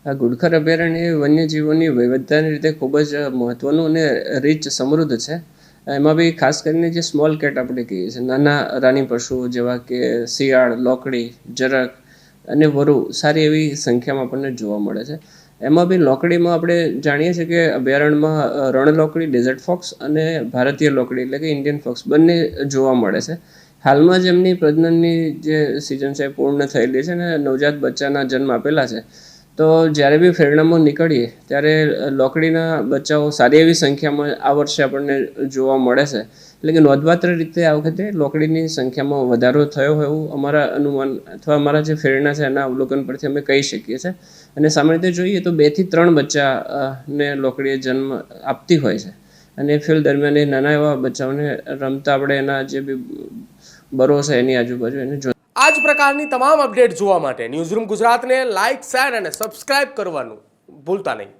આ ઘુડખર અભયારણ્ય એ વન્યજીવોની વિવિધતાની રીતે ખૂબ જ મહત્ત્વનું અને રીચ સમૃદ્ધ છે. એમાં બી ખાસ કરીને જે સ્મોલ કેટ આપણે કહીએ છીએ, નાના રાની પશુઓ જેવા કે શિયાળ, લોકડી, જરખ અને વરુ સારી એવી સંખ્યામાં આપણને જોવા મળે છે. એમાં બી લોકડીમાં આપણે જાણીએ છીએ કે અભયારણ્યમાં રણલોકડી, ડેઝર્ટ ફોક્સ અને ભારતીય લોકડી એટલે કે ઇન્ડિયન ફોક્સ બંને જોવા મળે છે. હાલમાં જ એમની પ્રજનનની જે સિઝન છે પૂર્ણ થયેલી છે અને નવજાત બચ્ચાના જન્મ આપેલા છે. તો જ્યારે બી ફેરણામાં નીકળીએ ત્યારે લોકડીના બચ્ચાઓ સારી એવી સંખ્યામાં આ વર્ષે આપણને જોવા મળે છે. એટલે કે નોંધપાત્ર રીતે આ વખતે લોકડીની સંખ્યામાં વધારો થયો હોય એવું અમારા અનુમાન અથવા અમારા જે ફેરણા છે એના અવલોકન પરથી અમે કહી શકીએ છીએ. અને સામાન્ય રીતે જોઈએ તો 2 થી 3 બચ્ચા ને લોકડીએ જન્મ આપતી હોય છે. અને ફિલ્ડ દરમિયાન એ નાના એવા બચ્ચાઓને રમતા આપણે એના જે બી બરો છે એની આજુબાજુ એને આ જ પ્રકારની તમામ અપડેટ જોવા માટે ન્યૂઝરૂમ ગુજરાતને લાઇક, શેર અને સબસ્ક્રાઇબ કરવાનું ભૂલતા નહીં.